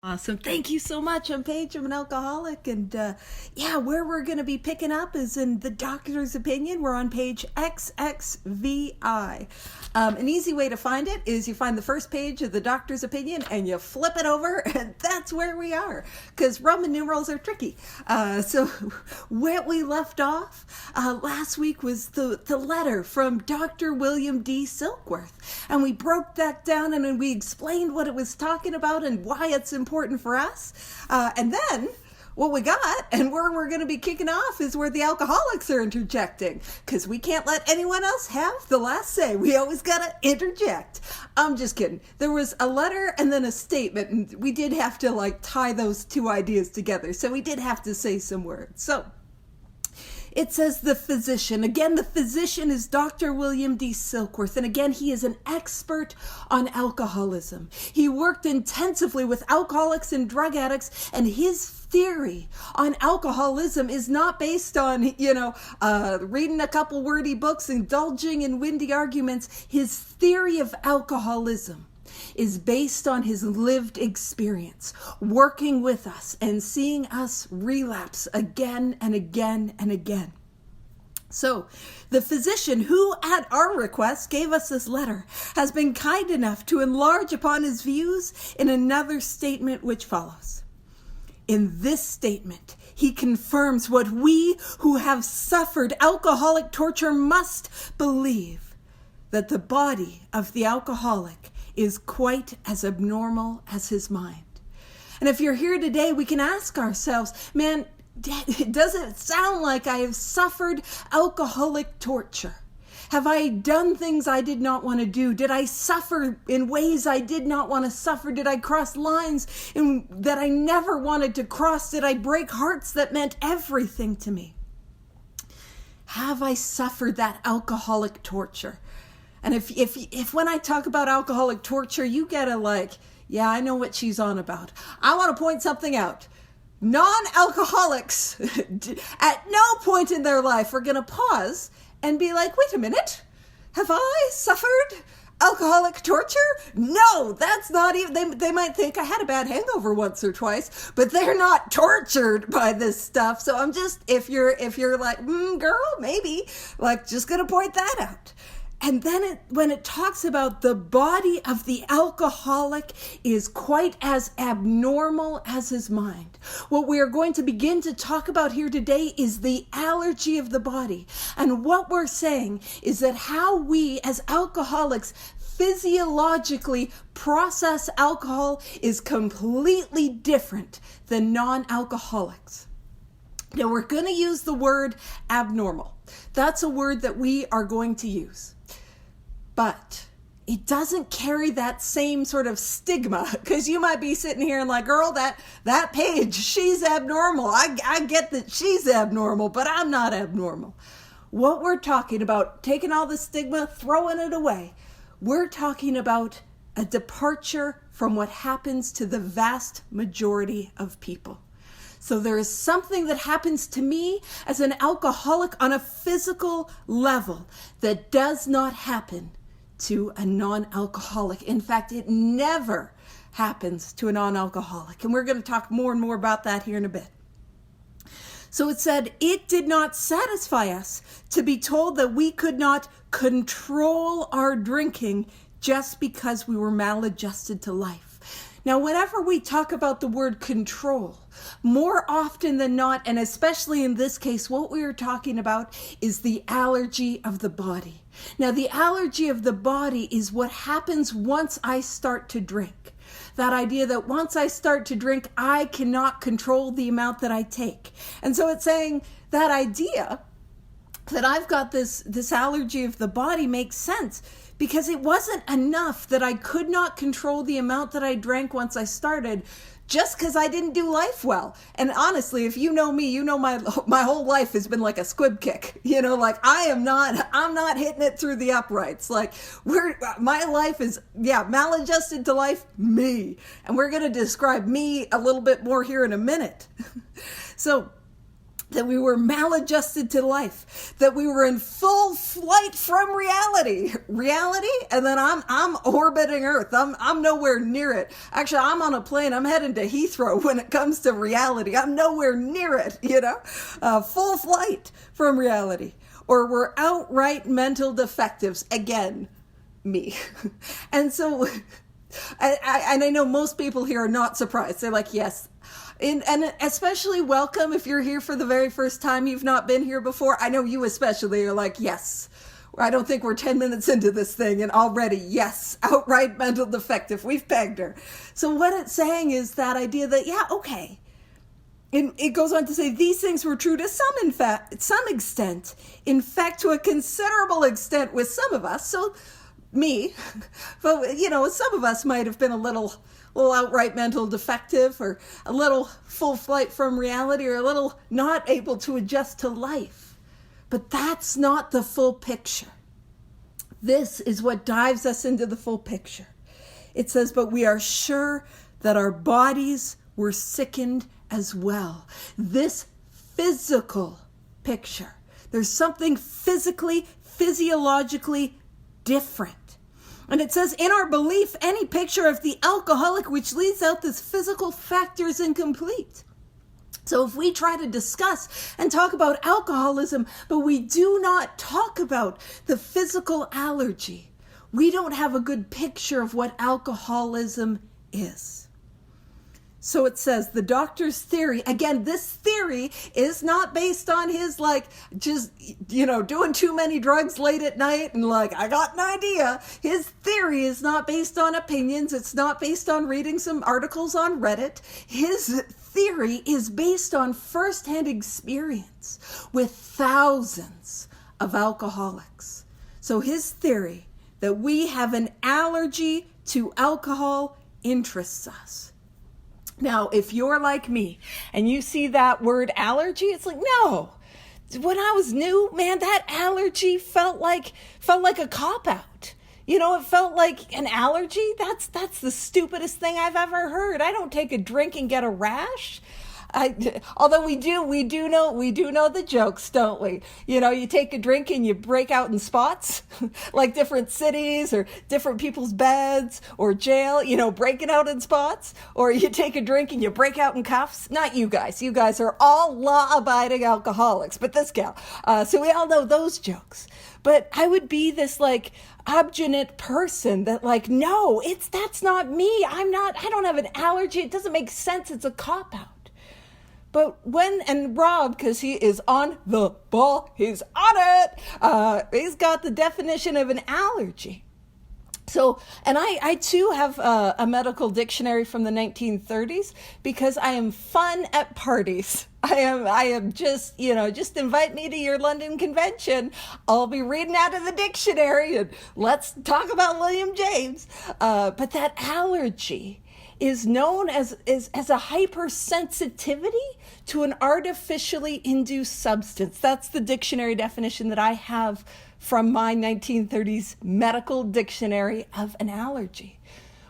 Awesome. Thank you so much. I'm Paige. I'm an alcoholic. And where we're going to be picking up is in the doctor's opinion. We're on page XXVI. An easy way to find it is you find the first page of the doctor's opinion and you flip it over, and that's where we are, because Roman numerals are tricky. So where we left off last week was the letter from Dr. William D. Silkworth. And we broke that down and then we explained what it was talking about and why it's important for us. And then what we got and where we're going to be kicking off is where the alcoholics are interjecting, because we can't let anyone else have the last say. We always got to interject. I'm just kidding. There was a letter and then a statement, and we did have to tie those two ideas together. So we did have to say some words. So it says the physician. Again, the physician is Dr. William D. Silkworth. And again, he is an expert on alcoholism. He worked intensively with alcoholics and drug addicts, and his theory on alcoholism is not based on, reading a couple wordy books, indulging in windy arguments. His theory of alcoholism is based on his lived experience, working with us and seeing us relapse again and again and again. So, the physician who, at our request, gave us this letter has been kind enough to enlarge upon his views in another statement which follows. In this statement, he confirms what we who have suffered alcoholic torture must believe, that the body of the alcoholic is quite as abnormal as his mind. And if you're here today, we can ask ourselves, man, does it sound like I have suffered alcoholic torture? Have I done things I did not want to do? Did I suffer in ways I did not want to suffer? Did I cross lines that I never wanted to cross? Did I break hearts that meant everything to me? Have I suffered that alcoholic torture? And if when I talk about alcoholic torture, you get yeah, I know what she's on about. I want to point something out. Non-alcoholics at no point in their life are going to pause and be like, wait a minute, have I suffered alcoholic torture? No, that's not even, they might think I had a bad hangover once or twice, but they're not tortured by this stuff. So I'm just, if you're like, girl, maybe, just going to point that out. And then when it talks about the body of the alcoholic is quite as abnormal as his mind, what we are going to begin to talk about here today is the allergy of the body. And what we're saying is that how we as alcoholics physiologically process alcohol is completely different than non-alcoholics. Now, we're going to use the word abnormal. That's a word that we are going to use. But it doesn't carry that same sort of stigma, because you might be sitting here and girl, that Paige, she's abnormal. I get that she's abnormal, but I'm not abnormal. What we're talking about, taking all the stigma, throwing it away, we're talking about a departure from what happens to the vast majority of people. So there is something that happens to me as an alcoholic on a physical level that does not happen to a non-alcoholic. In fact, it never happens to a non-alcoholic. And we're going to talk more and more about that here in a bit. So it said, it did not satisfy us to be told that we could not control our drinking just because we were maladjusted to life. Now, whenever we talk about the word control, more often than not, and especially in this case, what we are talking about is the allergy of the body. Now, the allergy of the body is what happens once I start to drink. That idea that once I start to drink, I cannot control the amount that I take. And so it's saying that idea that I've got this allergy of the body makes sense, because it wasn't enough that I could not control the amount that I drank once I started, just because I didn't do life well. And honestly, if you know me, you know my whole life has been like a squib kick. I'm not hitting it through the uprights. My life is, maladjusted to life, me. And we're going to describe me a little bit more here in a minute. So that we were maladjusted to life, that we were in full flight from reality, and then I'm orbiting Earth. I'm nowhere near it. Actually, I'm on a plane. I'm heading to Heathrow when it comes to reality. I'm nowhere near it, full flight from reality. Or we're outright mental defectives. Again, me. And so, and I know most people here are not surprised. They're like, yes. And especially welcome if you're here for the very first time, you've not been here before. I know you especially are like, yes. I don't think we're 10 minutes into this thing and already, yes, outright mental defective. We've pegged her. So what it's saying is that idea that, yeah, okay. And it goes on to say these things were true to some extent. In fact, to a considerable extent with some of us. So me, but some of us might have been a little outright mental defective, or a little full flight from reality, or a little not able to adjust to life. But that's not the full picture. This is what dives us into the full picture. It says, but we are sure that our bodies were sickened as well. This physical picture. There's something physiologically different. And it says, in our belief, any picture of the alcoholic which leaves out this physical factor is incomplete. So if we try to discuss and talk about alcoholism, but we do not talk about the physical allergy, we don't have a good picture of what alcoholism is. So it says the doctor's theory, again, this theory is not based on his doing too many drugs late at night and I got an idea. His theory is not based on opinions. It's not based on reading some articles on Reddit. His theory is based on firsthand experience with thousands of alcoholics. So his theory that we have an allergy to alcohol interests us. Now, if you're like me and you see that word allergy, it's like, no. When I was new, man, that allergy felt like a cop-out. It felt like an allergy. That's the stupidest thing I've ever heard. I don't take a drink and get a rash. Although we do know the jokes, don't we? You take a drink and you break out in spots, like different cities or different people's beds or jail, breaking out in spots. Or you take a drink and you break out in cuffs. Not you guys. You guys are all law-abiding alcoholics, but this gal. So we all know those jokes. But I would be this obstinate person that no, that's not me. I don't have an allergy. It doesn't make sense. It's a cop-out. But Rob, because he is on the ball, he's on it. He's got the definition of an allergy. So, and I too have a medical dictionary from the 1930s because I am fun at parties. I am just invite me to your London convention. I'll be reading out of the dictionary and let's talk about William James. But that allergy is known as a hypersensitivity to an artificially induced substance. That's the dictionary definition that I have from my 1930s medical dictionary of an allergy.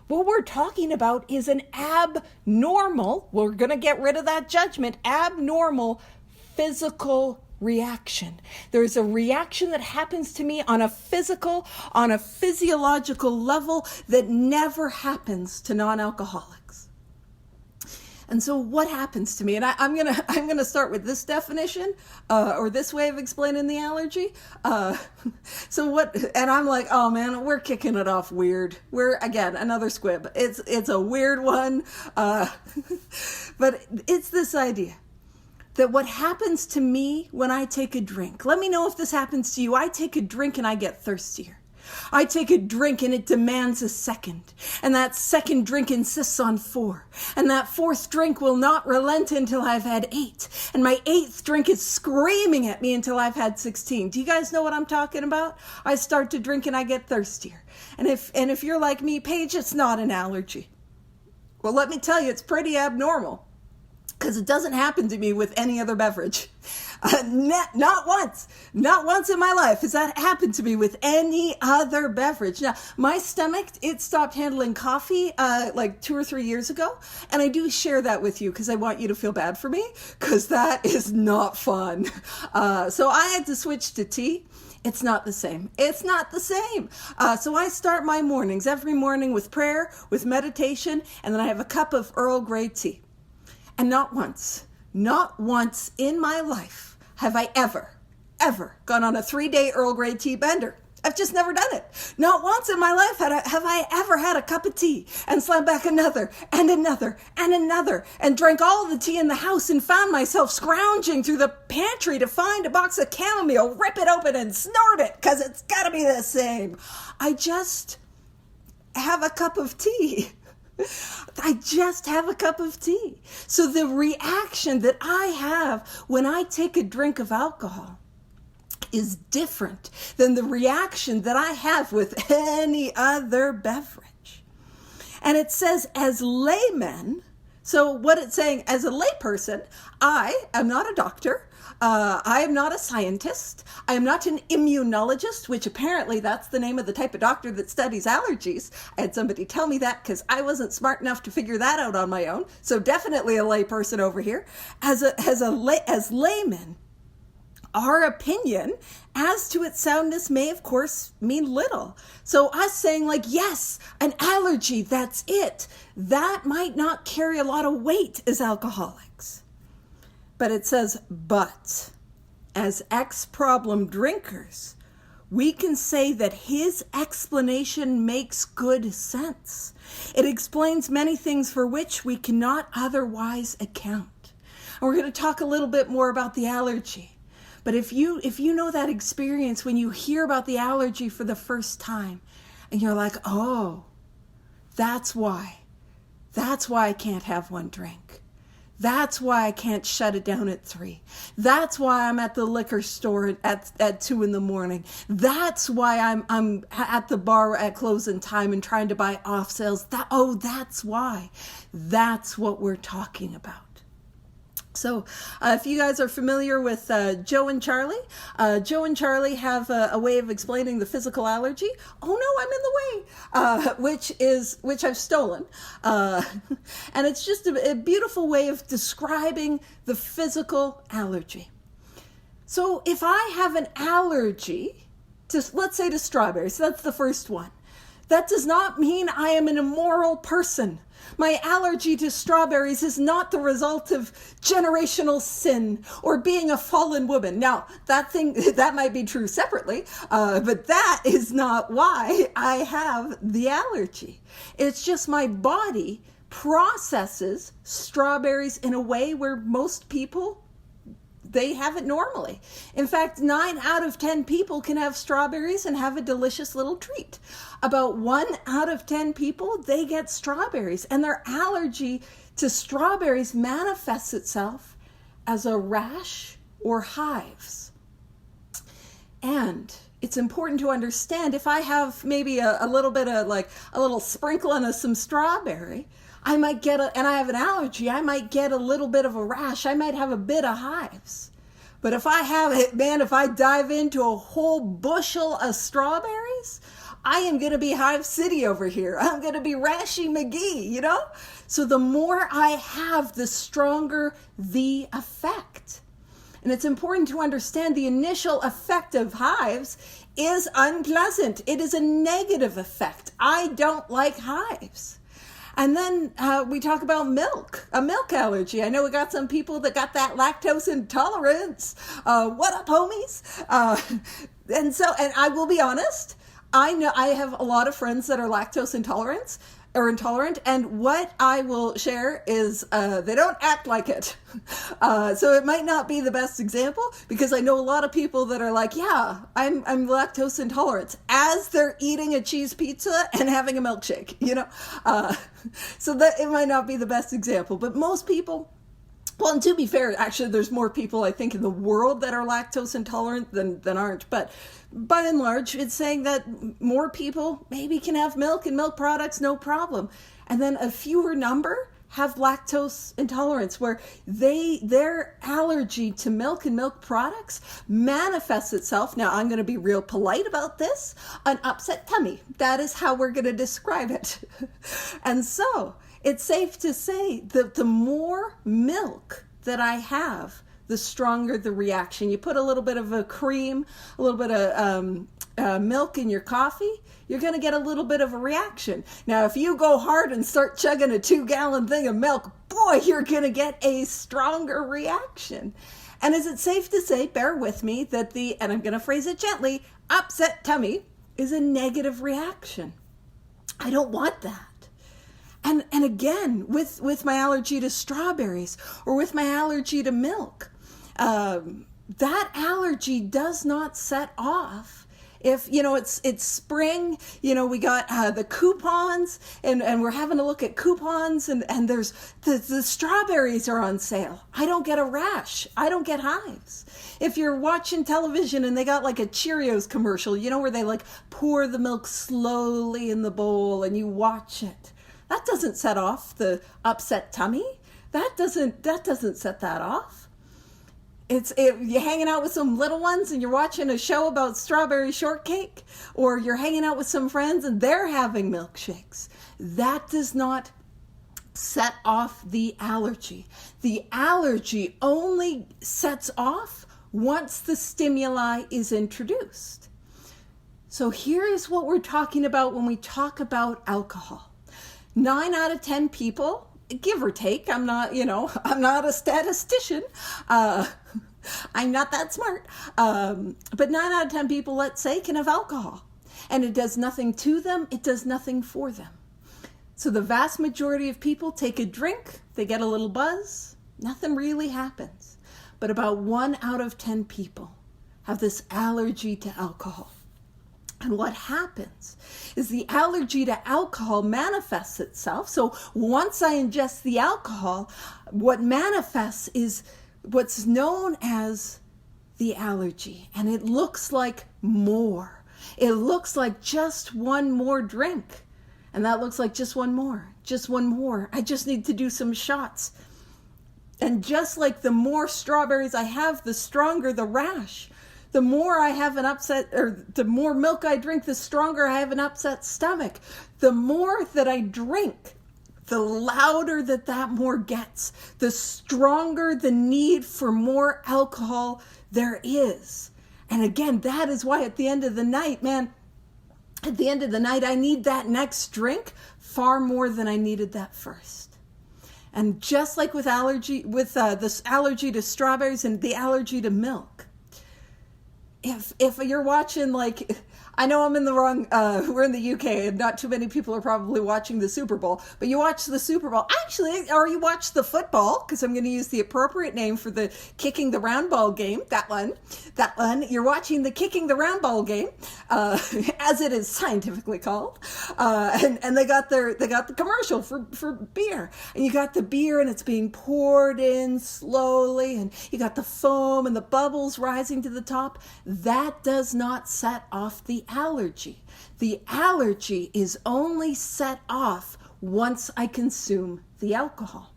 What we're talking about is an abnormal, we're going to get rid of that judgment, abnormal physical reaction. There's a reaction that happens to me on a physiological level that never happens to non-alcoholics. And so what happens to me? And I'm gonna start with this definition, or this way of explaining the allergy. And I'm like, oh man, we're kicking it off weird. We're, again, another squib. It's a weird one. But it's this idea that what happens to me when I take a drink, let me know if this happens to you. I take a drink and I get thirstier. I take a drink and it demands a second. And that second drink insists on 4. And that 4th drink will not relent until I've had 8. And my 8th drink is screaming at me until I've had 16. Do you guys know what I'm talking about? I start to drink and I get thirstier. And if you're like me, Paige, it's not an allergy. Well, let me tell you, it's pretty abnormal. because it doesn't happen to me with any other beverage. Not once in my life has that happened to me with any other beverage. Now, my stomach, it stopped handling coffee like 2 or 3 years ago. And I do share that with you because I want you to feel bad for me, because that is not fun. So I had to switch to tea. It's not the same. It's not the same. So I start my mornings every morning with prayer, with meditation, and then I have a cup of Earl Grey tea. And not once in my life have I ever gone on a 3-day Earl Grey tea bender. I've just never done it. Not once in my life have I ever had a cup of tea and slammed back another and another and another and drank all the tea in the house and found myself scrounging through the pantry to find a box of chamomile, rip it open and snort it because it's got to be the same. I just have a cup of tea. I just have a cup of tea. So the reaction that I have when I take a drink of alcohol is different than the reaction that I have with any other beverage. And it says, as laymen, so what it's saying, as a layperson, I am not a doctor. I am not a scientist. I am not an immunologist, which apparently that's the name of the type of doctor that studies allergies. I had somebody tell me that because I wasn't smart enough to figure that out on my own. So definitely a layperson over here. As laymen, our opinion as to its soundness may, of course, mean little. So us saying like, yes, an allergy, that's it, that might not carry a lot of weight as alcoholics. But it says, but as ex-problem drinkers, we can say that his explanation makes good sense. It explains many things for which we cannot otherwise account. And we're going to talk a little bit more about the allergy. But if you know that experience when you hear about the allergy for the first time, and you're like, oh, that's why I can't have one drink. That's why I can't shut it down at 3. That's why I'm at the liquor store at 2 in the morning. That's why I'm at the bar at closing time and trying to buy off sales. That's why. That's what we're talking about. So if you guys are familiar with Joe and Charlie have a way of explaining the physical allergy. Oh no, I'm in the way, which I've stolen. And it's just a beautiful way of describing the physical allergy. So if I have an allergy to, let's say, to strawberries, so that's the first one. That does not mean I am an immoral person. My allergy to strawberries is not the result of generational sin or being a fallen woman. Now, that might be true separately, but that is not why I have the allergy. It's just my body processes strawberries in a way where most people, they have it normally. In fact, 9 out of 10 people can have strawberries and have a delicious little treat. About 1 out of 10 people, they get strawberries, and their allergy to strawberries manifests itself as a rash or hives. And it's important to understand, if I have maybe a little bit of like a little sprinkling of some strawberry, I might get and I have an allergy, I might get a little bit of a rash. I might have a bit of hives. But if I have it, man, if I dive into a whole bushel of strawberries, I am going to be Hive City over here. I'm going to be Rashy McGee, you know? So the more I have, the stronger the effect. And it's important to understand the initial effect of hives is unpleasant. It is a negative effect. I don't like hives. And then we talk about milk, a milk allergy. I know we got some people that got that lactose intolerance. What up, homies? And I will be honest, I know I have a lot of friends that are lactose intolerant, and what I will share is they don't act like it. So it might not be the best example, because I know a lot of people that are like, yeah, I'm lactose intolerant, as they're eating a cheese pizza and having a milkshake, you know? So that it might not be the best example, but most people, well, and to be fair, actually, there's more people, I think, in the world that are lactose intolerant than aren't. But by and large, it's saying that more people maybe can have milk and milk products, no problem. And then a fewer number have lactose intolerance, where their allergy to milk and milk products manifests itself. Now, I'm going to be real polite about this. An upset tummy. That is how we're going to describe it. And so it's safe to say that the more milk that I have, the stronger the reaction. You put a little bit of a cream, a little bit of milk in your coffee, you're going to get a little bit of a reaction. Now, if you go hard and start chugging a 2-gallon thing of milk, boy, you're going to get a stronger reaction. And is it safe to say, bear with me, that and I'm going to phrase it gently, upset tummy is a negative reaction. I don't want that. And again, with my allergy to strawberries or with my allergy to milk, that allergy does not set off. If, it's spring, we got the coupons and we're having to look at coupons and there's the strawberries are on sale. I don't get a rash. I don't get hives. If you're watching television and they got like a Cheerios commercial, where they like pour the milk slowly in the bowl and you watch it, that doesn't set off the upset tummy. That doesn't set that off. You're hanging out with some little ones and you're watching a show about strawberry shortcake, or you're hanging out with some friends and they're having milkshakes. That does not set off the allergy. The allergy only sets off once the stimuli is introduced. So here is what we're talking about when we talk about alcohol. 9 out of 10 people, give or take, I'm not a statistician. I'm not that smart. But 9 out of 10 people, let's say, can have alcohol. And it does nothing to them. It does nothing for them. So the vast majority of people take a drink. They get a little buzz. Nothing really happens. But about 1 out of 10 people have this allergy to alcohol. And what happens is the allergy to alcohol manifests itself. So once I ingest the alcohol, what manifests is what's known as the allergy. And it looks like more. It looks like just one more drink. And that looks like just one more. Just one more. I just need to do some shots. And just like the more strawberries I have, the stronger the rash. The more I have an upset, or the more milk I drink, the stronger I have an upset stomach. The more that I drink, the louder that more gets. The stronger the need for more alcohol there is. And again, that is why at the end of the night, I need that next drink far more than I needed that first. And just like with this allergy to strawberries and the allergy to milk, if you're watching, like, I know I'm in the wrong, we're in the UK and not too many people are probably watching the Super Bowl, but you watch the Super Bowl, actually, or you watch the football, because I'm going to use the appropriate name for the kicking the round ball game, that one, you're watching the kicking the round ball game, as it is scientifically called, and they got the commercial for beer, and you got the beer and it's being poured in slowly, and you got the foam and the bubbles rising to the top. That does not set off the allergy. The allergy is only set off once I consume the alcohol.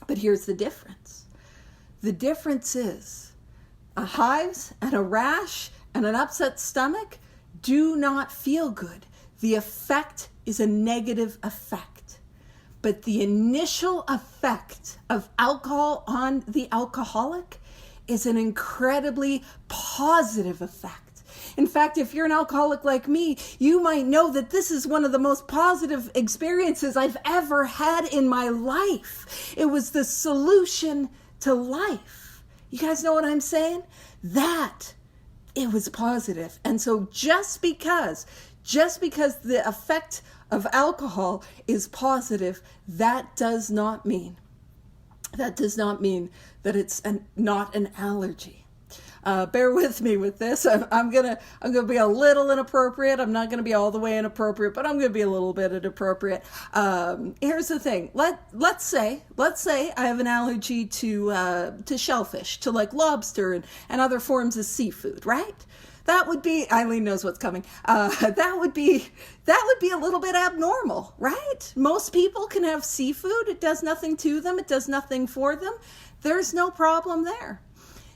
But here's the difference. The difference is a hives and a rash and an upset stomach do not feel good. The effect is a negative effect. But the initial effect of alcohol on the alcoholic is an incredibly positive effect. In fact, if you're an alcoholic like me, you might know that this is one of the most positive experiences I've ever had in my life. It was the solution to life. You guys know what I'm saying? That it was positive. And so just because the effect of alcohol is positive, that does not mean that it's not an allergy. Bear with me with this. I'm gonna be a little inappropriate. I'm not gonna be all the way inappropriate, but I'm gonna be a little bit inappropriate. Here's the thing. Let's say I have an allergy to shellfish, to like lobster and other forms of seafood, right? that would be, Eileen knows what's coming. That would be a little bit abnormal, right? Most people can have seafood. It does nothing to them. It does nothing for them. There's no problem there.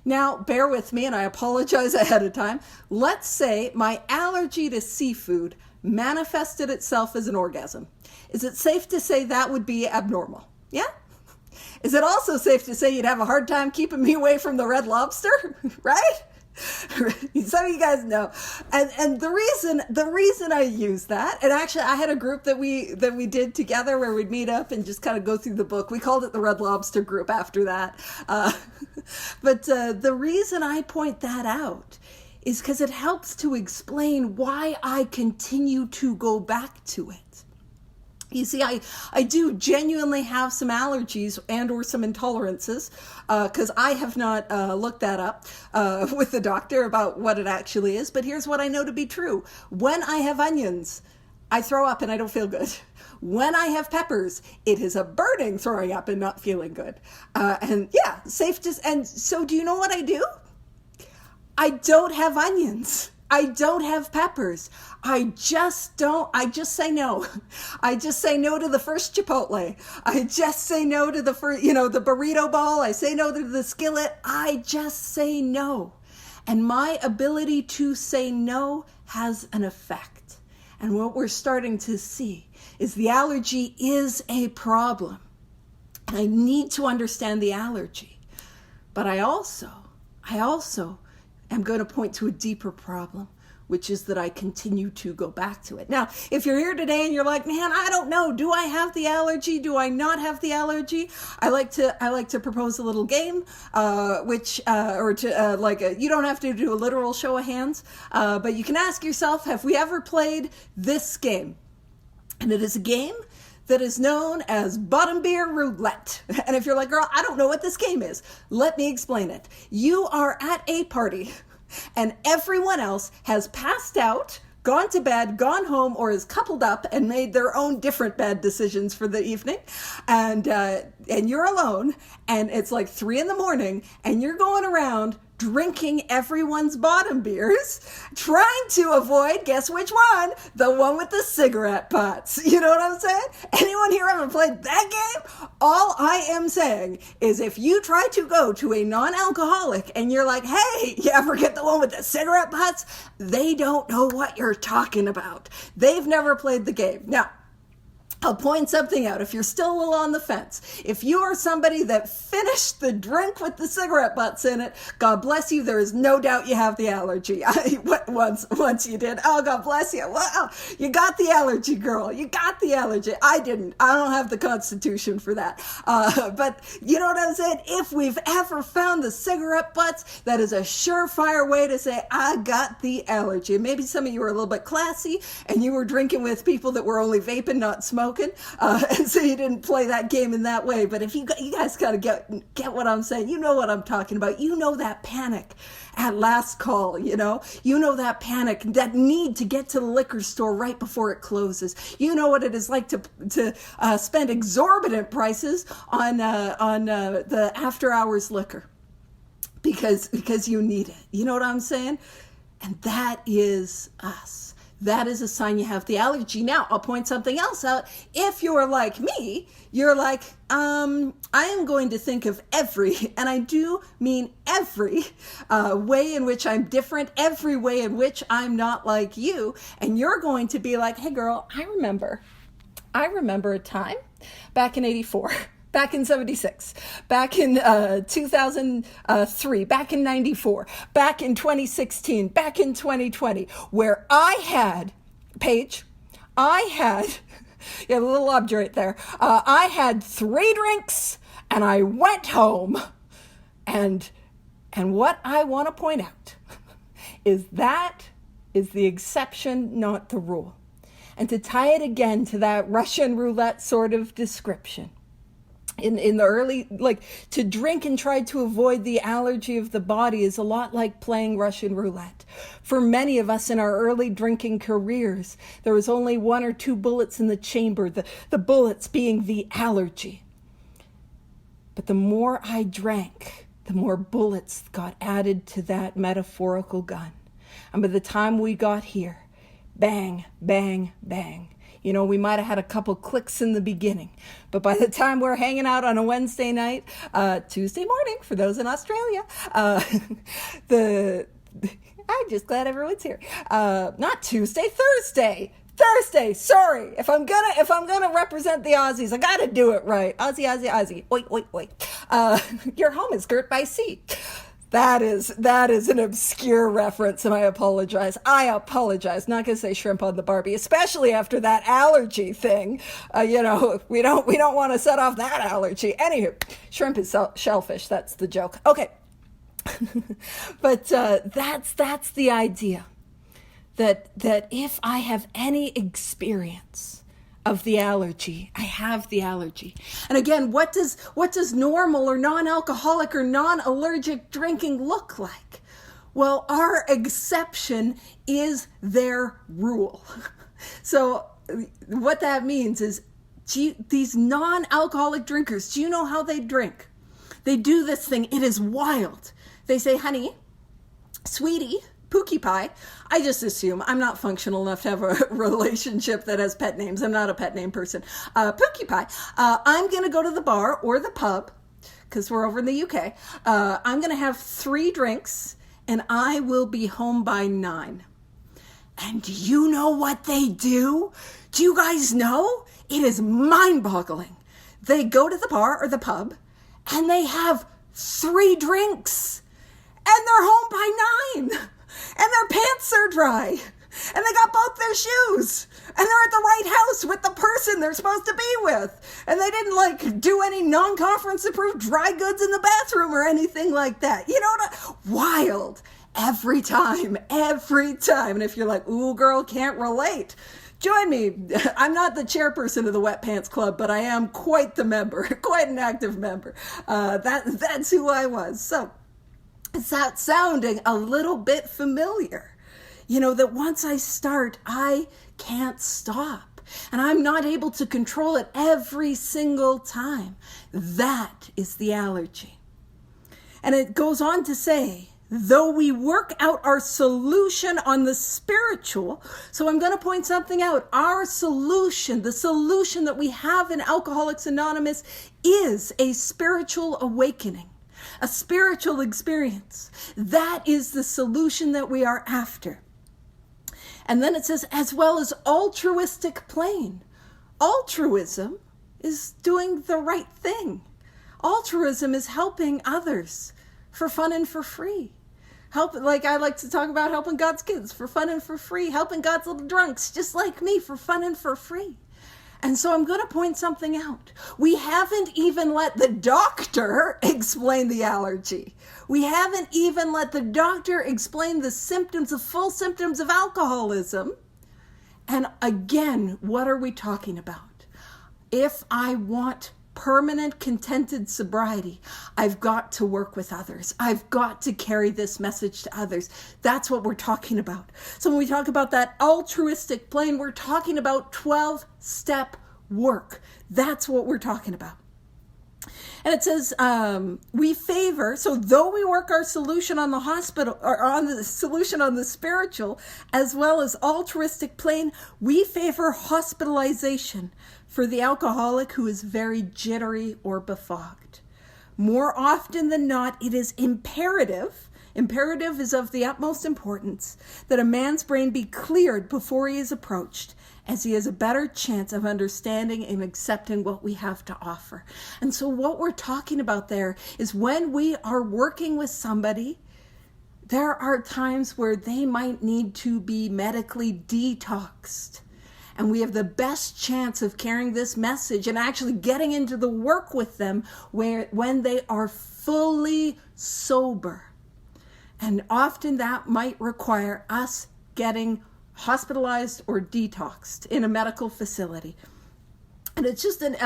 Now, bear with me, and I apologize ahead of time. Let's say my allergy to seafood manifested itself as an orgasm. Is it safe to say that would be abnormal? Yeah? Is it also safe to say you'd have a hard time keeping me away from the Red Lobster? Right? Some of you guys know. And the reason I use that, and actually I had a group that we did together where we'd meet up and just kind of go through the book. We called it the Red Lobster group after that. But the reason I point that out is because it helps to explain why I continue to go back to it. You see, I do genuinely have some allergies and or some intolerances because I have not looked that up with the doctor about what it actually is. But here's what I know to be true. When I have onions, I throw up and I don't feel good. When I have peppers, it is a burning throwing up and not feeling good. And yeah, and so do you know what I do? I don't have onions. I don't have peppers. I just say no. I just say no to the first Chipotle. I just say no to the first, the burrito bowl. I say no to the skillet. I just say no. And my ability to say no has an effect. And what we're starting to see is the allergy is a problem. And I need to understand the allergy. But I also I'm going to point to a deeper problem, which is that I continue to go back to it. Now, if you're here today and you're like, man, I don't know, do I have the allergy? Do I not have the allergy? I like to propose a little game, you don't have to do a literal show of hands, but you can ask yourself, have we ever played this game? And it is a game that is known as bottom beer roulette. And if you're like, girl, I don't know what this game is, let me explain it. You are at a party and everyone else has passed out, gone to bed, gone home, or is coupled up and made their own different bad decisions for the evening. And you're alone and it's like 3 a.m. and you're going around drinking everyone's bottom beers, trying to avoid, guess which one? The one with the cigarette butts. You know what I'm saying? Anyone here ever played that game? All I am saying is if you try to go to a non-alcoholic and you're like, hey, you ever get the one with the cigarette butts? They don't know what you're talking about. They've never played the game. Now, I'll point something out. If you're still a little on the fence, if you are somebody that finished the drink with the cigarette butts in it, God bless you. There is no doubt you have the allergy. Once you did. Oh, God bless you. Wow. You got the allergy, girl. You got the allergy. I didn't. I don't have the constitution for that. But you know what I'm saying? If we've ever found the cigarette butts, that is a surefire way to say, I got the allergy. Maybe some of you were a little bit classy and you were drinking with people that were only vaping, not smoking. And so you didn't play that game in that way. But if you guys got to get what I'm saying, you know what I'm talking about. You know that panic at last call, you know that panic, that need to get to the liquor store right before it closes. You know what it is like to spend exorbitant prices on the after hours liquor because you need it. You know what I'm saying? And that is us. That is a sign you have the allergy. Now, I'll point something else out. If you're like me, you're like, I am going to think of every, and I do mean every way in which I'm different, every way in which I'm not like you. And you're going to be like, hey girl, I remember a time back in 84. Back in 76, back in 2003, back in 94, back in 2016, back in 2020, where I had, Paige, yeah, a little Obdurate there. I had 3 drinks and I went home. And what I want to point out is that is the exception, not the rule. And to tie it again to that Russian roulette sort of description, in the early, to drink and try to avoid the allergy of the body is a lot like playing Russian roulette. For many of us in our early drinking careers, there was only 1 or 2 bullets in the chamber, the bullets being the allergy. But the more I drank, the more bullets got added to that metaphorical gun. And by the time we got here, bang, bang, bang. You know, we might have had a couple clicks in the beginning, but by the time we're hanging out on a Wednesday night, Tuesday morning, for those in Australia, I'm just glad everyone's here. Not Tuesday, Thursday. Sorry. If I'm gonna represent the Aussies, I gotta do it right. Aussie. Oi. Your home is girt by sea. That is an obscure reference, and I apologize. Not gonna say shrimp on the Barbie, especially after that allergy thing. We don't want to set off that allergy. Anywho, shrimp is shellfish. That's the joke. Okay, but that's the idea. That if I have any experience of the allergy, I have the allergy. And again, what does normal or non-alcoholic or non-allergic drinking look like? Well, our exception is their rule. So what that means is, these non-alcoholic drinkers, do you know how they drink? They do this thing. It is wild. They say, honey, sweetie, Pookie Pie. I just assume I'm not functional enough to have a relationship that has pet names. I'm not a pet name person. Pookie Pie. I'm going to go to the bar or the pub, because we're over in the UK. I'm going to have 3 drinks, and I will be home by 9. And do you know what they do? Do you guys know? It is mind-boggling. They go to the bar or the pub, and they have 3 drinks, and they're home by 9. And their pants are dry, and they got both their shoes, and they're at the right house with the person they're supposed to be with, and they didn't do any non-conference approved dry goods in the bathroom or anything like that. You know, wild. Every time. And if you're like, ooh, girl, can't relate, join me. I'm not the chairperson of the Wet Pants Club, but I am quite the member, quite an active member. That's who I was. So, is that sounding a little bit familiar? You know, that once I start, I can't stop. And I'm not able to control it every single time. That is the allergy. And it goes on to say, though we work out our solution on the spiritual, so I'm going to point something out. Our solution, the solution that we have in Alcoholics Anonymous, is a spiritual awakening. A spiritual experience. That is the solution that we are after. And then it says, as well as altruistic plane. Altruism is doing the right thing. Altruism is helping others for fun and for free. I like to talk about helping God's kids for fun and for free. Helping God's little drunks, just like me, for fun and for free. And so I'm going to point something out. We haven't even let the doctor explain the allergy. We haven't even let the doctor explain the full symptoms of alcoholism. And again, what are we talking about? If I want permanent, contented sobriety, I've got to work with others. I've got to carry this message to others. That's what we're talking about. So when we talk about that altruistic plane, we're talking about 12-step work. That's what we're talking about. And it says, we favor, so though we work our solution on the hospital, or on the solution on the spiritual, as well as altruistic plane, we favor hospitalization for the alcoholic who is very jittery or befogged. More often than not, it is imperative is of the utmost importance, that a man's brain be cleared before he is approached, as he has a better chance of understanding and accepting what we have to offer. And so what we're talking about there is when we are working with somebody, there are times where they might need to be medically detoxed. And we have the best chance of carrying this message and actually getting into the work with them when they are fully sober. And often that might require us getting hospitalized or detoxed in a medical facility. And it's just an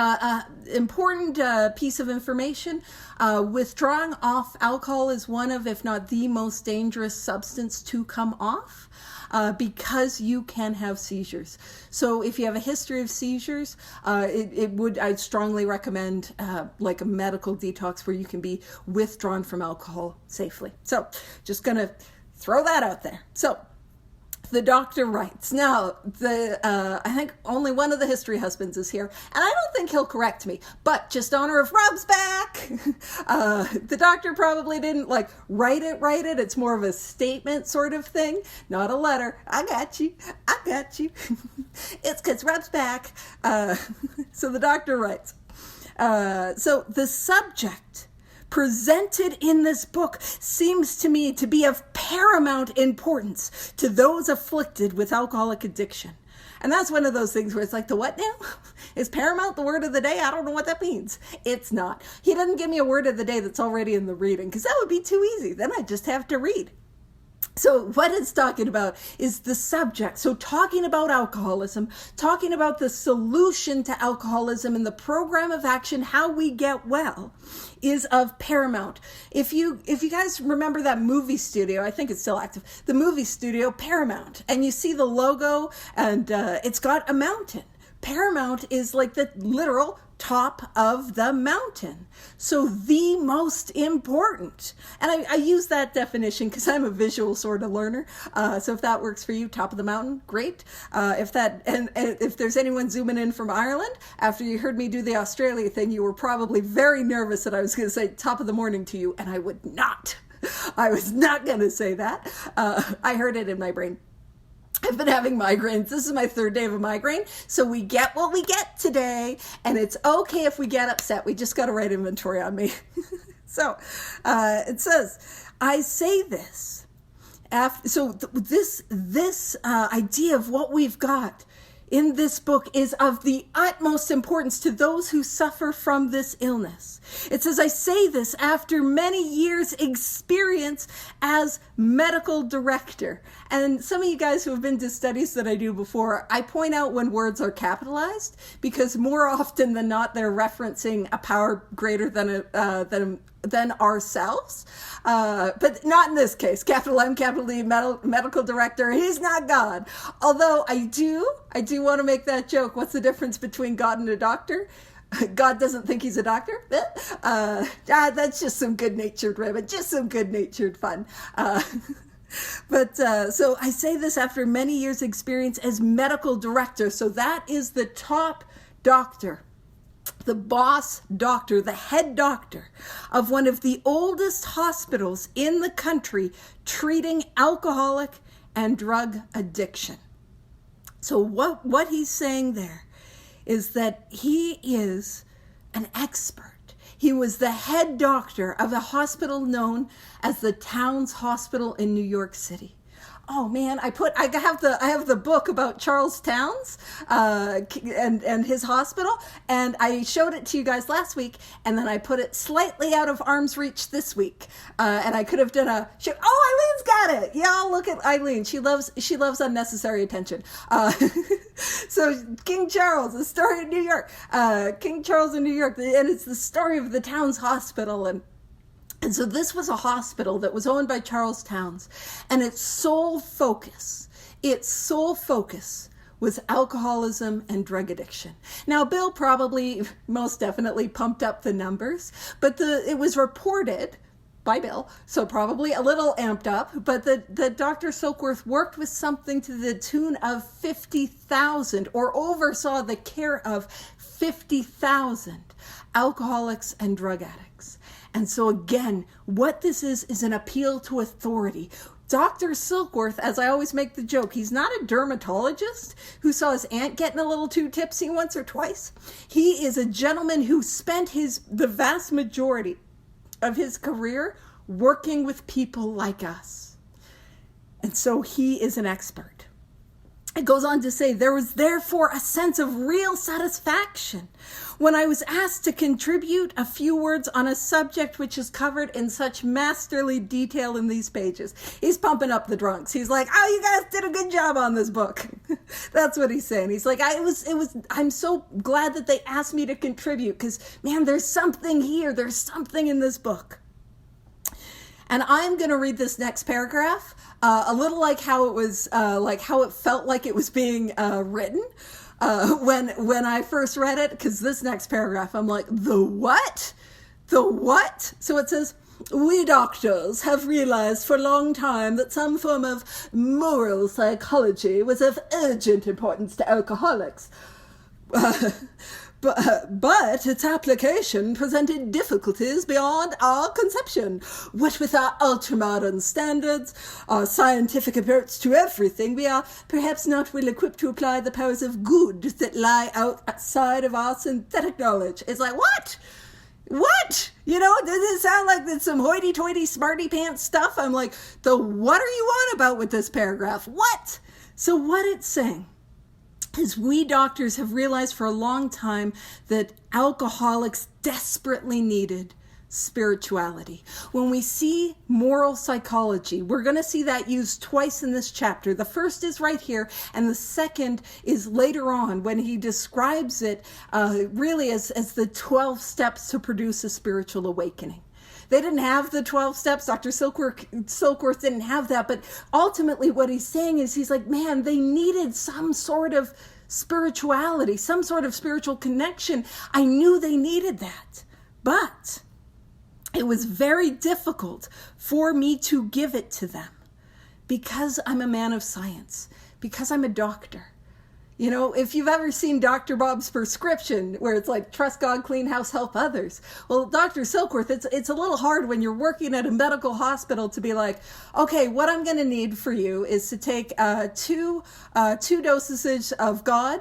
important piece of information. Withdrawing off alcohol is one of, if not the most dangerous substance to come off, because you can have seizures. So if you have a history of seizures, I'd strongly recommend like a medical detox where you can be withdrawn from alcohol safely. So just going to throw that out there. So the doctor writes. Now, I think only one of the history husbands is here, and I don't think he'll correct me, but just honor of Rob's back. The doctor probably didn't write it. It's more of a statement sort of thing, not a letter. I got you. It's because Rob's back. So the doctor writes. So the subject presented in this book seems to me to be of paramount importance to those afflicted with alcoholic addiction. And that's one of those things where it's like, the what now? Is paramount the word of the day? I don't know what that means. It's not. He doesn't give me a word of the day that's already in the reading, because that would be too easy. Then I just have to read. So what it's talking about is the subject. So talking about alcoholism, talking about the solution to alcoholism and the program of action, how we get well, is of paramount. If you guys remember that movie studio, I think it's still active, the movie studio Paramount, and you see the logo and it's got a mountain. Paramount is like the literal top of the mountain. So the most important. And I use that definition because I'm a visual sort of learner. So if that works for you, top of the mountain, great. If there's anyone zooming in from Ireland, after you heard me do the Australia thing, you were probably very nervous that I was going to say top of the morning to you, and I would not. I was not going to say that. I heard it in my brain. I've been having migraines. This is my third day of a migraine. So we get what we get today, and it's okay if we get upset. We just got to write inventory on me. So it says, I say this. This idea of what we've got in this book is of the utmost importance to those who suffer from this illness. It says, I say this after many years' experience as medical director. And some of you guys who have been to studies that I do before, I point out when words are capitalized, because more often than not, they're referencing a power greater than ourselves. But not in this case. Capital M, capital D, medical director. He's not God. Although I do want to make that joke. What's the difference between God and a doctor? God doesn't think he's a doctor. That's just some good-natured ribbon, just some good-natured fun. So I say this after many years' experience as medical director. So that is the top doctor, the boss doctor, the head doctor of one of the oldest hospitals in the country treating alcoholic and drug addiction. So what he's saying there is that he is an expert. He was the head doctor of a hospital known as the Towns Hospital in New York City. Oh man, I have the book about Charles Towns and his hospital, and I showed it to you guys last week, and then I put it slightly out of arm's reach this week, and I could have done Eileen's got it. Yeah, look at Eileen. She loves unnecessary attention. So King Charles, the story of New York, King Charles in New York, and it's the story of the Towns Hospital. And so this was a hospital that was owned by Charles Towns, and its sole focus was alcoholism and drug addiction. Now, Bill probably most definitely pumped up the numbers, but it was reported by Bill, so probably a little amped up, but the Dr. Silkworth worked with something to the tune of 50,000, or oversaw the care of 50,000 alcoholics and drug addicts. And so again, what this is an appeal to authority. Dr. Silkworth, as I always make the joke, he's not a dermatologist who saw his aunt getting a little too tipsy once or twice. He is a gentleman who spent the vast majority of his career working with people like us. And so he is an expert. It goes on to say, there was therefore a sense of real satisfaction when I was asked to contribute a few words on a subject which is covered in such masterly detail in these pages. He's pumping up the drunks. He's like, oh, you guys did a good job on this book. That's what he's saying. He's like, I'm so glad that they asked me to contribute, because man, there's something here. There's something in this book. And I'm going to read this next paragraph, a little like how it was, how it felt like it was being written when I first read it, because this next paragraph, I'm like, the what? The what? So it says, We doctors have realized for a long time that some form of moral psychology was of urgent importance to alcoholics. But its application presented difficulties beyond our conception. What with our ultramodern standards, our scientific approach to everything, we are perhaps not well equipped to apply the powers of good that lie outside of our synthetic knowledge. It's like, what? What? You know, does it sound like that's some hoity-toity smarty pants stuff? I'm like, what are you on about with this paragraph? What? So what it's saying is we doctors have realized for a long time that alcoholics desperately needed spirituality. When we see moral psychology, we're going to see that used twice in this chapter. The first is right here, and the second is later on when he describes it really as the 12 steps to produce a spiritual awakening. They didn't have the 12 steps. Dr. Silkworth didn't have that. But ultimately what he's saying is he's like, man, they needed some sort of spirituality, some sort of spiritual connection. I knew they needed that. But it was very difficult for me to give it to them because I'm a man of science, because I'm a doctor. You know, if you've ever seen Dr. Bob's Prescription, where it's like, trust God, clean house, help others. Well, Dr. Silkworth, it's a little hard when you're working at a medical hospital to be like, okay, what I'm going to need for you is to take two dosages of God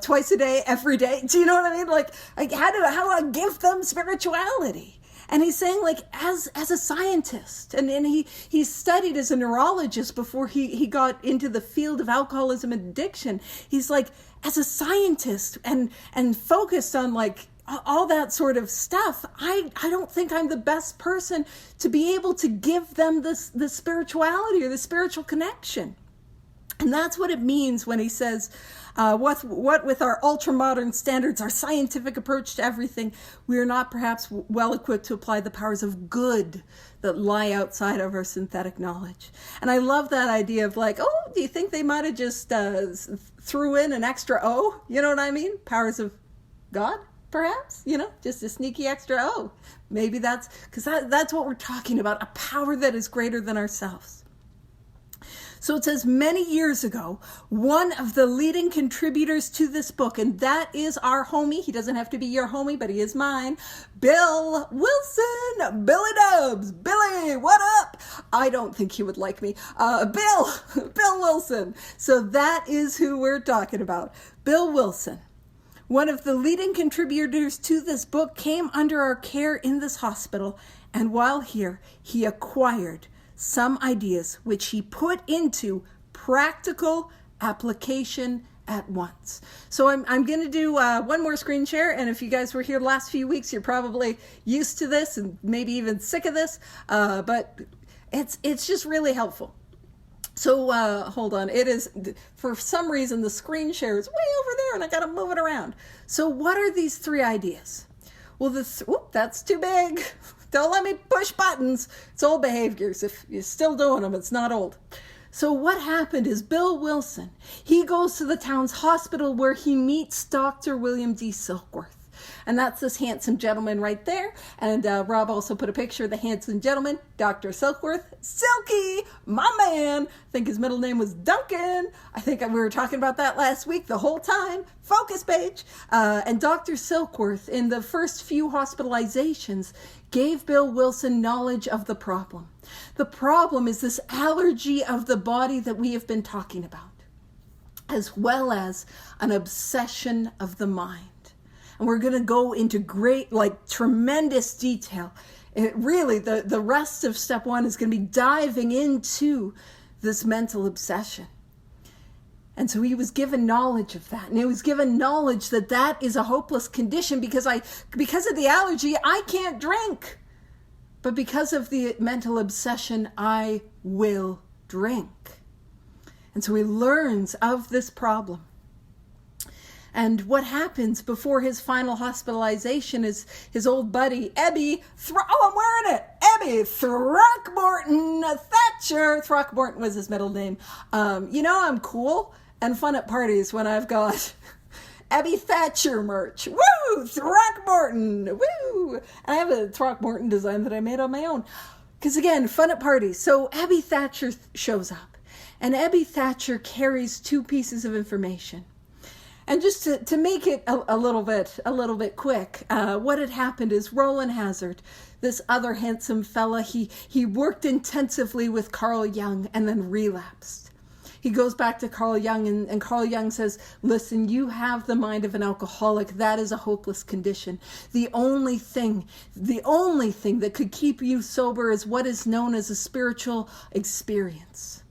twice a day, every day. Do you know what I mean? Like how do I give them spirituality? And he's saying, like, as a scientist, and he studied as a neurologist before he got into the field of alcoholism and addiction. He's like, as a scientist and focused on like all that sort of stuff, I don't think I'm the best person to be able to give them the spirituality or the spiritual connection. And that's what it means when he says, what with our ultra-modern standards, our scientific approach to everything, we are not perhaps well equipped to apply the powers of good that lie outside of our synthetic knowledge. And I love that idea of like, oh, do you think they might have just threw in an extra O? You know what I mean? Powers of God, perhaps? You know, just a sneaky extra O. Maybe that's what we're talking about, a power that is greater than ourselves. So it says, many years ago, one of the leading contributors to this book, and that is our homie. He doesn't have to be your homie, but he is mine. Bill Wilson, Billy Dubs. Billy, what up? I don't think he would like me. Bill Wilson. So that is who we're talking about. Bill Wilson. One of the leading contributors to this book came under our care in this hospital, and while here, he acquired some ideas which he put into practical application at once. So I'm going to do one more screen share, and if you guys were here the last few weeks, you're probably used to this and maybe even sick of this, but it's just really helpful. So hold on, it is, for some reason, the screen share is way over there, and I got to move it around. So what are these 3 ideas? Well, that's too big. Don't let me push buttons. It's old behaviors. If you're still doing them, it's not old. So what happened is Bill Wilson, he goes to the town's hospital where he meets Dr. William D. Silkworth. And that's this handsome gentleman right there. And Rob also put a picture of the handsome gentleman, Dr. Silkworth. Silky, my man. I think his middle name was Duncan. I think we were talking about that last week the whole time. Focus page. And Dr. Silkworth, in the first few hospitalizations, gave Bill Wilson knowledge of the problem. The problem is this allergy of the body that we have been talking about, as well as an obsession of the mind. And we're going to go into great, tremendous detail. Really, the rest of step 1 is going to be diving into this mental obsession. And so he was given knowledge of that. And he was given knowledge that that is a hopeless condition because of the allergy, I can't drink. But because of the mental obsession, I will drink. And so he learns of this problem. And what happens before his final hospitalization is his old buddy, I'm wearing it, Ebby Throckmorton Thatcher. Throckmorton was his middle name. I'm cool and fun at parties when I've got Abby Thatcher merch. Woo! Throckmorton. Woo! And I have a Throckmorton design that I made on my own. Because again, fun at parties. So Abby Thatcher shows up. And Abby Thatcher carries 2 pieces of information. And just to make it a little bit quick, what had happened is Roland Hazard, this other handsome fella, he worked intensively with Carl Jung and then relapsed. He goes back to Carl Jung and Carl Jung says, listen, you have the mind of an alcoholic. That is a hopeless condition. The only thing that could keep you sober is what is known as a spiritual experience.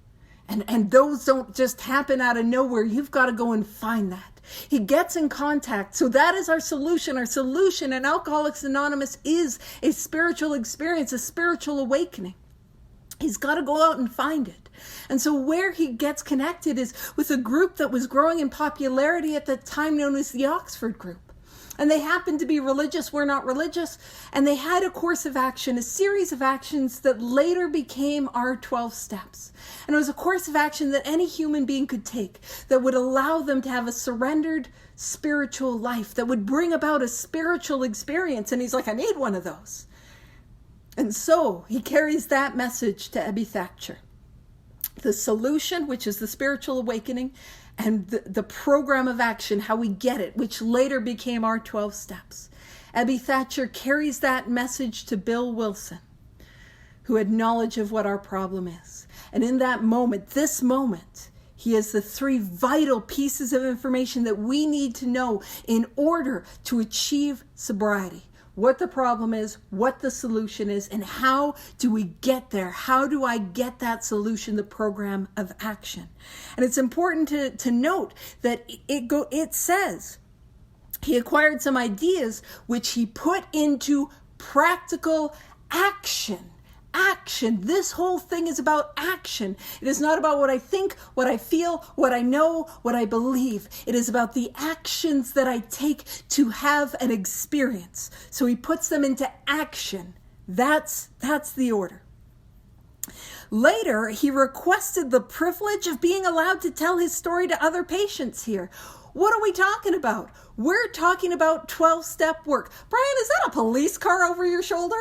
And those don't just happen out of nowhere. You've got to go and find that. He gets in contact. So that is our solution. Our solution in Alcoholics Anonymous is a spiritual experience, a spiritual awakening. He's got to go out and find it. And so where he gets connected is with a group that was growing in popularity at the time known as the Oxford Group. And they happened to be religious, we're not religious, and they had a course of action, a series of actions that later became our 12 steps. And it was a course of action that any human being could take that would allow them to have a surrendered spiritual life, that would bring about a spiritual experience. And he's like, I need one of those. And so he carries that message to Abby Thatcher. The solution, which is the spiritual awakening, and the program of action, how we get it, which later became our 12 steps. Abby Thatcher carries that message to Bill Wilson, who had knowledge of what our problem is. And in that moment, this moment, he has the 3 vital pieces of information that we need to know in order to achieve sobriety. What the problem is, what the solution is, and how do we get there? How do I get that solution, the program of action? And it's important to note that it says he acquired some ideas which he put into practical action. Action. This whole thing is about action. It is not about what I think, what I feel, what I know, what I believe. It is about the actions that I take to have an experience. So he puts them into action. That's the order. Later, he requested the privilege of being allowed to tell his story to other patients here. What are we talking about? We're talking about 12-step work. Brian, is that a police car over your shoulder?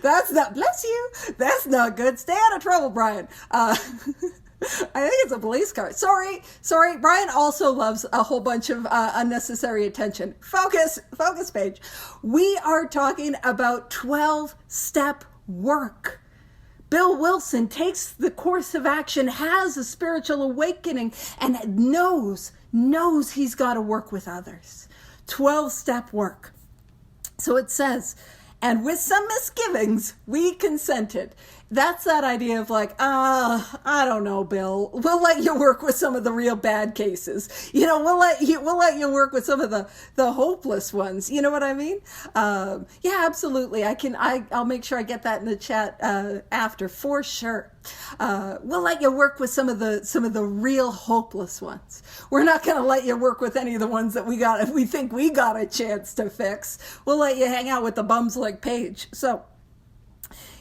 That's not, bless you. That's not good. Stay out of trouble, Brian. I think it's a police car. Sorry. Brian also loves a whole bunch of unnecessary attention. Focus page. We are talking about 12-step work. Bill Wilson takes the course of action, has a spiritual awakening, and knows he's got to work with others. 12-step work. So it says, and with some misgivings, we consented. That's that idea of like, I don't know, Bill. We'll let you work with some of the real bad cases. We'll let you work with some of the hopeless ones. You know what I mean? Yeah, absolutely. I'll make sure I get that in the chat after for sure. We'll let you work with some of the real hopeless ones. We're not going to let you work with any of the ones that we think we got a chance to fix. We'll let you hang out with the bums like Paige. So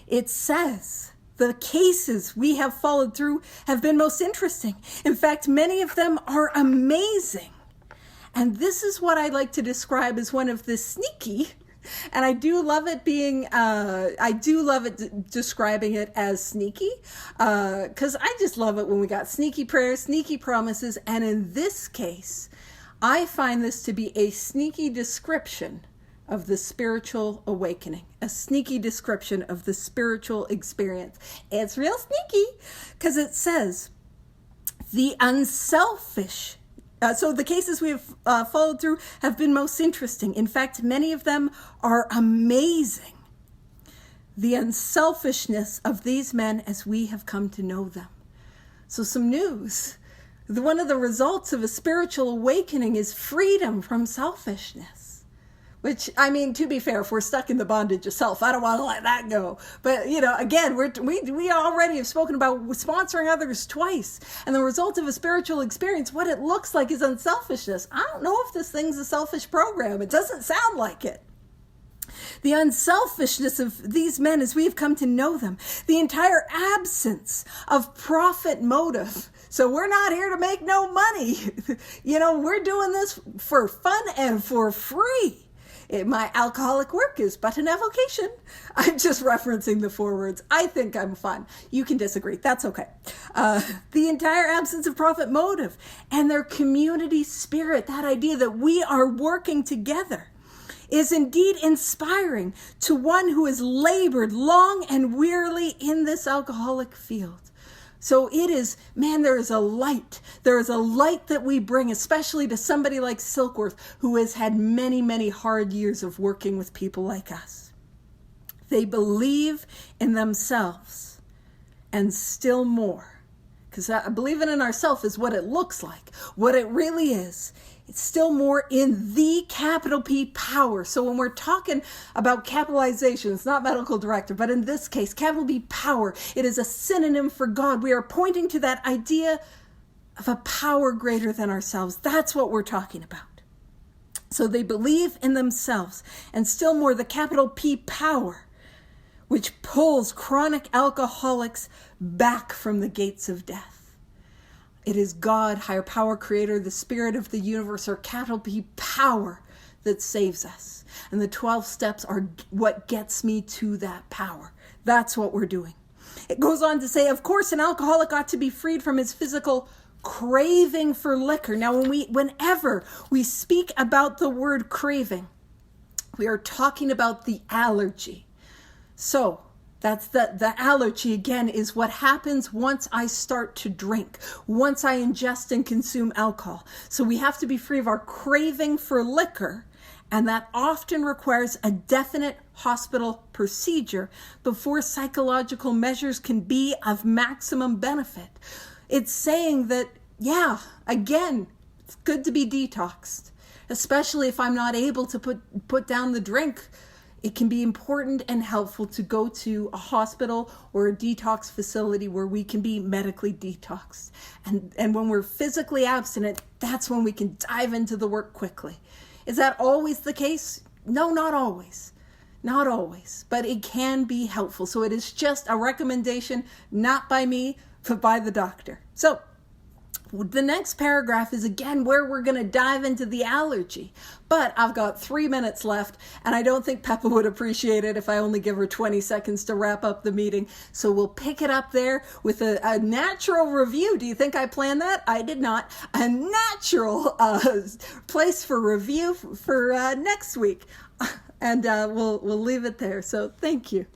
it says the cases we have followed through have been most interesting. In fact, many of them are amazing. And this is what I like to describe as one of the sneaky, and I do love it describing it as sneaky, because I just love it when we got sneaky prayers, sneaky promises, and in this case, I find this to be a sneaky description of the spiritual awakening, a sneaky description of the spiritual experience. It's real sneaky because it says the unselfish. So the cases we have followed through have been most interesting. In fact, many of them are amazing. The unselfishness of these men as we have come to know them. So some news. One of the results of a spiritual awakening is freedom from selfishness. Which, I mean, to be fair, if we're stuck in the bondage of self, I don't want to let that go. But, again, we already have spoken about sponsoring others twice. And the result of a spiritual experience, what it looks like is unselfishness. I don't know if this thing's a selfish program. It doesn't sound like it. The unselfishness of these men as we have come to know them. The entire absence of profit motive. So we're not here to make no money. We're doing this for fun and for free. My alcoholic work is but an avocation. I'm just referencing the 4 words. I think I'm fun. You can disagree. That's okay. The entire absence of profit motive and their community spirit, that idea that we are working together, is indeed inspiring to one who has labored long and wearily in this alcoholic field. So it is, there is a light. There is a light that we bring, especially to somebody like Silkworth, who has had many, many hard years of working with people like us. They believe in themselves and still more. Because believing in ourselves is what it looks like. What it really is, it's still more in the capital P power. So when we're talking about capitalization, it's not medical director, but in this case, capital P power, it is a synonym for God. We are pointing to that idea of a power greater than ourselves. That's what we're talking about. So they believe in themselves and still more the capital P power, which pulls chronic alcoholics back from the gates of death. It is God, higher power, creator, the spirit of the universe, or capital P power that saves us. And the 12 steps are what gets me to that power. That's what we're doing. It goes on to say, of course, an alcoholic ought to be freed from his physical craving for liquor. Now, whenever we speak about the word craving, we are talking about the allergy. So, that's the allergy, again, is what happens once I start to drink, once I ingest and consume alcohol. So we have to be free of our craving for liquor, and that often requires a definite hospital procedure before psychological measures can be of maximum benefit. It's saying that, again, it's good to be detoxed, especially if I'm not able to put down the drink. It can be important and helpful to go to a hospital or a detox facility where we can be medically detoxed. And when we're physically abstinent, that's when we can dive into the work quickly. Is that always the case? No, not always. Not always, but it can be helpful. So it is just a recommendation, not by me, but by the doctor. So the next paragraph is again where we're going to dive into the allergy. But I've got 3 minutes left, and I don't think Peppa would appreciate it if I only give her 20 seconds to wrap up the meeting. So we'll pick it up there with a natural review. Do you think I planned that? I did not. A natural place for review for next week. And we'll leave it there. So thank you.